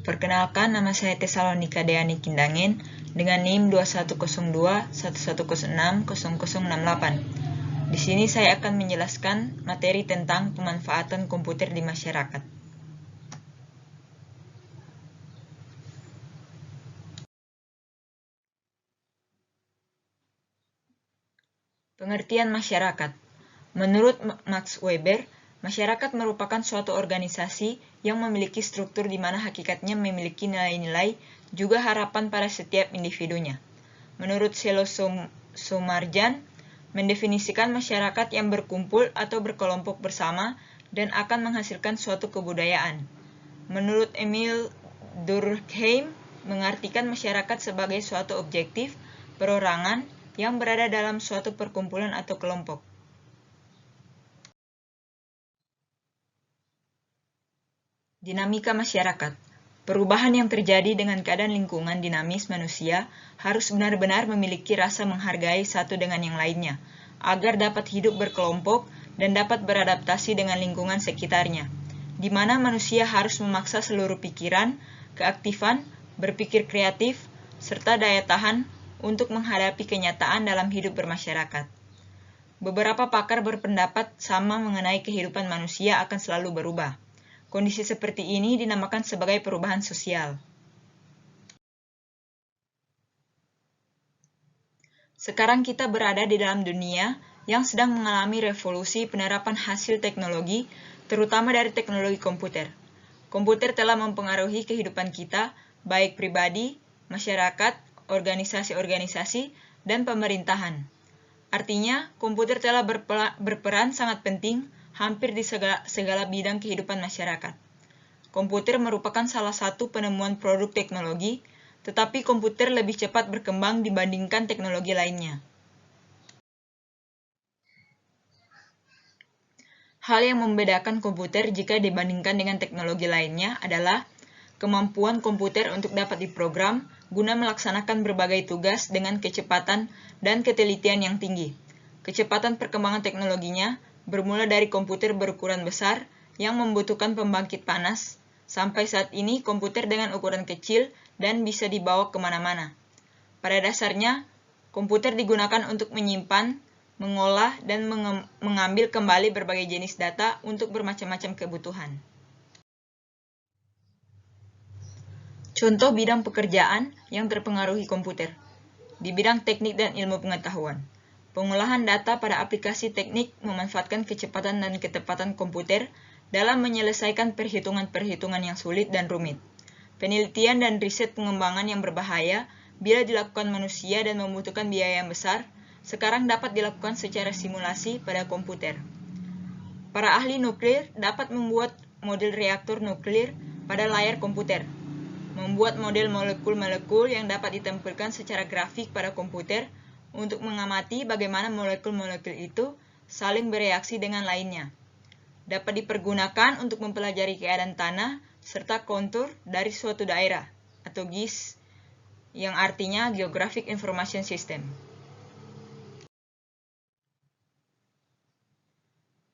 Perkenalkan, nama saya Tesalonika Deani Kindangen dengan NIM 210211060068. Di sini saya akan menjelaskan materi tentang pemanfaatan komputer di masyarakat. Pengertian masyarakat. Menurut Max Weber, masyarakat merupakan suatu organisasi yang memiliki struktur di mana hakikatnya memiliki nilai-nilai juga harapan pada setiap individunya. Menurut Selo Somarjan, mendefinisikan masyarakat yang berkumpul atau berkelompok bersama dan akan menghasilkan suatu kebudayaan. Menurut Emil Durkheim, mengartikan masyarakat sebagai suatu objektif, perorangan, yang berada dalam suatu perkumpulan atau kelompok. Dinamika masyarakat. Perubahan yang terjadi dengan keadaan lingkungan dinamis manusia harus benar-benar memiliki rasa menghargai satu dengan yang lainnya, agar dapat hidup berkelompok dan dapat beradaptasi dengan lingkungan sekitarnya, di mana manusia harus memaksa seluruh pikiran, keaktifan, berpikir kreatif, serta daya tahan untuk menghadapi kenyataan dalam hidup bermasyarakat. Beberapa pakar berpendapat sama mengenai kehidupan manusia akan selalu berubah. Kondisi seperti ini dinamakan sebagai perubahan sosial. Sekarang kita berada di dalam dunia yang sedang mengalami revolusi penerapan hasil teknologi, terutama dari teknologi komputer. Komputer telah mempengaruhi kehidupan kita, baik pribadi, masyarakat, organisasi-organisasi, dan pemerintahan. Artinya, komputer telah berperan sangat penting hampir di segala bidang kehidupan masyarakat. Komputer merupakan salah satu penemuan produk teknologi, tetapi komputer lebih cepat berkembang dibandingkan teknologi lainnya. Hal yang membedakan komputer jika dibandingkan dengan teknologi lainnya adalah kemampuan komputer untuk dapat diprogram guna melaksanakan berbagai tugas dengan kecepatan dan ketelitian yang tinggi. Kecepatan perkembangan teknologinya bermula dari komputer berukuran besar yang membutuhkan pembangkit panas, sampai saat ini komputer dengan ukuran kecil dan bisa dibawa kemana-mana. Pada dasarnya, komputer digunakan untuk menyimpan, mengolah, dan mengambil kembali berbagai jenis data untuk bermacam-macam kebutuhan. Contoh bidang pekerjaan yang terpengaruhi komputer. Di bidang teknik dan ilmu pengetahuan, pengolahan data pada aplikasi teknik memanfaatkan kecepatan dan ketepatan komputer dalam menyelesaikan perhitungan-perhitungan yang sulit dan rumit. Penelitian dan riset pengembangan yang berbahaya bila dilakukan manusia dan membutuhkan biaya yang besar, sekarang dapat dilakukan secara simulasi pada komputer. Para ahli nuklir dapat membuat model reaktor nuklir pada layar komputer, membuat model molekul-molekul yang dapat ditampilkan secara grafik pada komputer untuk mengamati bagaimana molekul-molekul itu saling bereaksi dengan lainnya. Dapat dipergunakan untuk mempelajari keadaan tanah serta kontur dari suatu daerah, atau GIS, yang artinya Geographic Information System.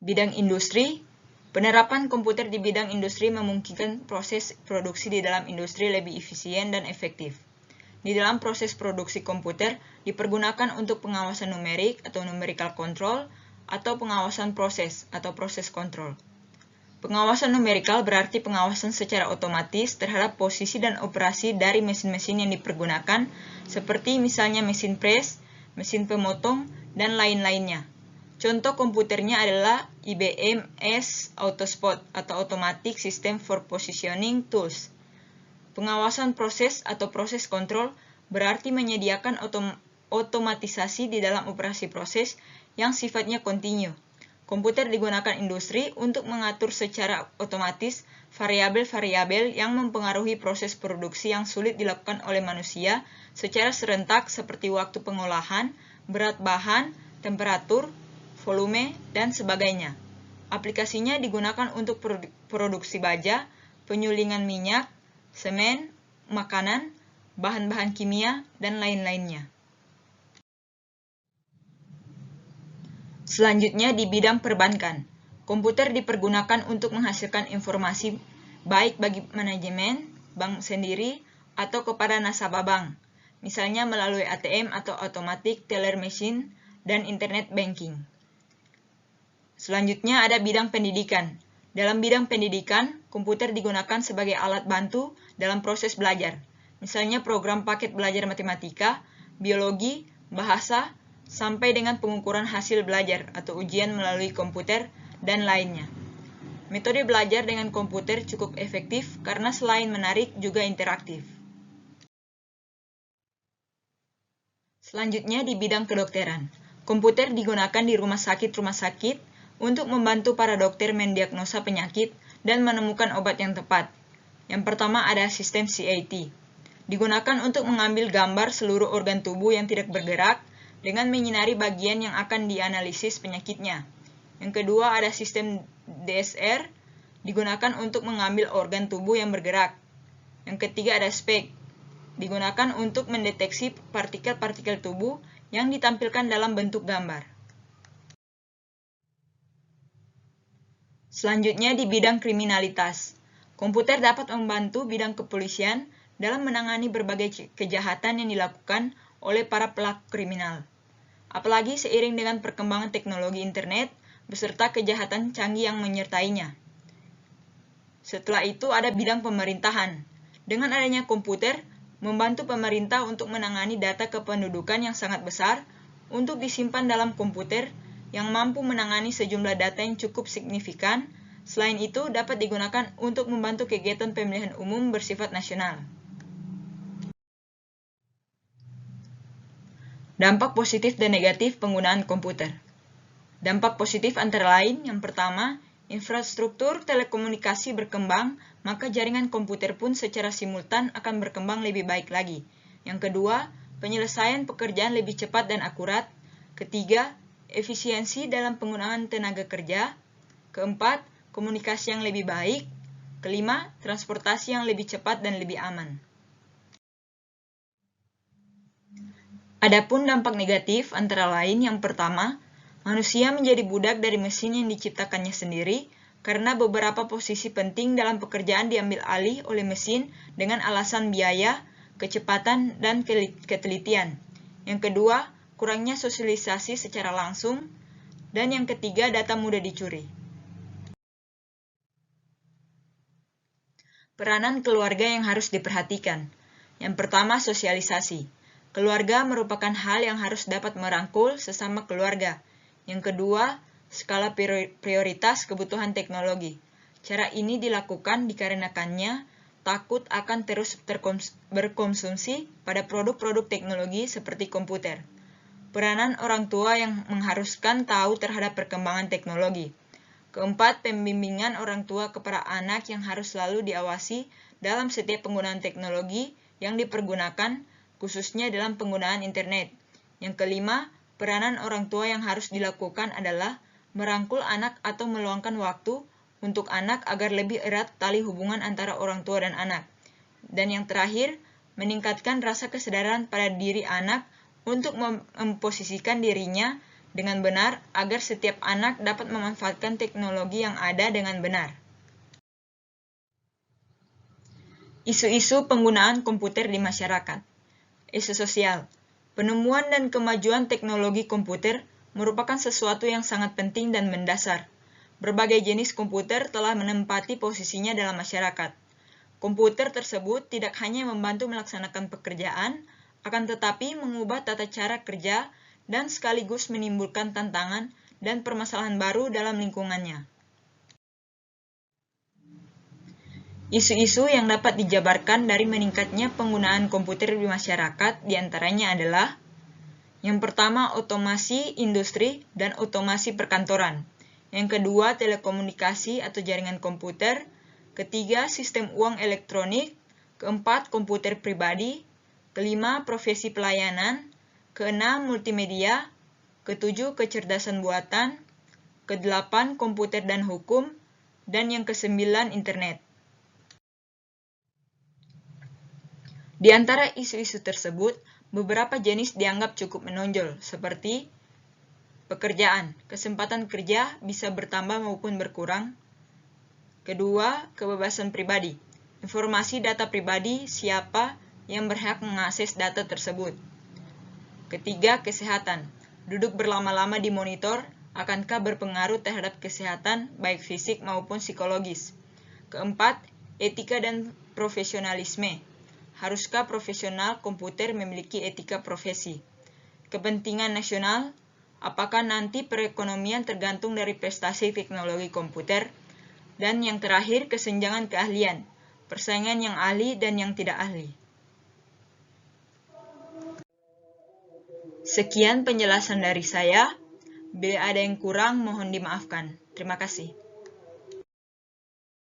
Bidang industri. Penerapan komputer di bidang industri memungkinkan proses produksi di dalam industri lebih efisien dan efektif. Di dalam proses produksi komputer dipergunakan untuk pengawasan numerik atau numerical control atau pengawasan proses atau proses control. Pengawasan numerikal berarti pengawasan secara otomatis terhadap posisi dan operasi dari mesin-mesin yang dipergunakan, seperti misalnya mesin pres, mesin pemotong, dan lain-lainnya. Contoh komputernya adalah IBM S Autospot atau Automatic System for Positioning Tools. Pengawasan proses atau proses kontrol berarti menyediakan otomatisasi di dalam operasi proses yang sifatnya kontinu. Komputer digunakan industri untuk mengatur secara otomatis variabel-variabel yang mempengaruhi proses produksi yang sulit dilakukan oleh manusia secara serentak seperti waktu pengolahan, berat bahan, temperatur, volume, dan sebagainya. Aplikasinya digunakan untuk produksi baja, penyulingan minyak, semen, makanan, bahan-bahan kimia, dan lain-lainnya. Selanjutnya di bidang perbankan. Komputer dipergunakan untuk menghasilkan informasi baik bagi manajemen, bank sendiri, atau kepada nasabah bank, misalnya melalui ATM atau Automatic Teller Machine dan Internet Banking. Selanjutnya ada bidang pendidikan. Dalam bidang pendidikan, komputer digunakan sebagai alat bantu dalam proses belajar, misalnya program paket belajar matematika, biologi, bahasa, sampai dengan pengukuran hasil belajar atau ujian melalui komputer, dan lainnya. Metode belajar dengan komputer cukup efektif karena selain menarik juga interaktif. Selanjutnya di bidang kedokteran. Komputer digunakan di rumah sakit untuk membantu para dokter mendiagnosa penyakit dan menemukan obat yang tepat. Yang pertama ada sistem CAT. Digunakan untuk mengambil gambar seluruh organ tubuh yang tidak bergerak dengan menyinari bagian yang akan dianalisis penyakitnya. Yang kedua ada sistem DSR, digunakan untuk mengambil organ tubuh yang bergerak. Yang ketiga ada SPECT, digunakan untuk mendeteksi partikel-partikel tubuh yang ditampilkan dalam bentuk gambar. Selanjutnya di bidang kriminalitas. Komputer dapat membantu bidang kepolisian dalam menangani berbagai kejahatan yang dilakukan oleh para pelaku kriminal. Apalagi seiring dengan perkembangan teknologi internet beserta kejahatan canggih yang menyertainya. Setelah itu ada bidang pemerintahan. Dengan adanya komputer, membantu pemerintah untuk menangani data kependudukan yang sangat besar untuk disimpan dalam komputer yang mampu menangani sejumlah data yang cukup signifikan. Selain itu, dapat digunakan untuk membantu kegiatan pemilihan umum bersifat nasional. Dampak positif dan negatif penggunaan komputer. Dampak positif antara lain, yang pertama, infrastruktur telekomunikasi berkembang, maka jaringan komputer pun secara simultan akan berkembang lebih baik lagi. Yang kedua, penyelesaian pekerjaan lebih cepat dan akurat. Ketiga, efisiensi dalam penggunaan tenaga kerja. Keempat, komunikasi yang lebih baik. Kelima, transportasi yang lebih cepat dan lebih aman. Adapun dampak negatif antara lain, yang pertama, manusia menjadi budak dari mesin yang diciptakannya sendiri karena beberapa posisi penting dalam pekerjaan diambil alih oleh mesin dengan alasan biaya, kecepatan, dan ketelitian. Yang kedua, kurangnya sosialisasi secara langsung. Dan yang ketiga, data mudah dicuri. Peranan keluarga yang harus diperhatikan. Yang pertama, sosialisasi. Keluarga merupakan hal yang harus dapat merangkul sesama keluarga. Yang kedua, skala prioritas kebutuhan teknologi. Cara ini dilakukan dikarenakannya takut akan terus berkonsumsi pada produk-produk teknologi seperti komputer. Peranan orang tua yang mengharuskan tahu terhadap perkembangan teknologi. Keempat, pembimbingan orang tua kepada anak yang harus selalu diawasi dalam setiap penggunaan teknologi yang dipergunakan, khususnya dalam penggunaan internet. Yang kelima, peranan orang tua yang harus dilakukan adalah merangkul anak atau meluangkan waktu untuk anak agar lebih erat tali hubungan antara orang tua dan anak. Dan yang terakhir, meningkatkan rasa kesadaran pada diri anak untuk memposisikan dirinya dengan benar agar setiap anak dapat memanfaatkan teknologi yang ada dengan benar. Isu-isu penggunaan komputer di masyarakat. Isu sosial. Penemuan dan kemajuan teknologi komputer merupakan sesuatu yang sangat penting dan mendasar. Berbagai jenis komputer telah menempati posisinya dalam masyarakat. Komputer tersebut tidak hanya membantu melaksanakan pekerjaan, akan tetapi mengubah tata cara kerja dan sekaligus menimbulkan tantangan dan permasalahan baru dalam lingkungannya. Isu-isu yang dapat dijabarkan dari meningkatnya penggunaan komputer di masyarakat diantaranya adalah: yang pertama, otomasi industri dan otomasi perkantoran. Yang kedua, telekomunikasi atau jaringan komputer. Ketiga, sistem uang elektronik. Keempat, komputer pribadi. Kelima, profesi pelayanan. Keenam, multimedia. Ketujuh, kecerdasan buatan. Kedelapan, komputer dan hukum. Dan yang kesembilan, internet. Di antara isu-isu tersebut, beberapa jenis dianggap cukup menonjol, seperti pekerjaan. Kesempatan kerja bisa bertambah maupun berkurang. Kedua, kebebasan pribadi. Informasi data pribadi, siapa yang berhak mengakses data tersebut. Ketiga, kesehatan. Duduk berlama-lama di monitor akankah berpengaruh terhadap kesehatan baik fisik maupun psikologis. Keempat, etika dan profesionalisme. Haruskah profesional komputer memiliki etika profesi? Kepentingan nasional, apakah nanti perekonomian tergantung dari prestasi teknologi komputer? Dan yang terakhir, kesenjangan keahlian, persaingan yang ahli dan yang tidak ahli. Sekian penjelasan dari saya. Bila ada yang kurang, mohon dimaafkan. Terima kasih.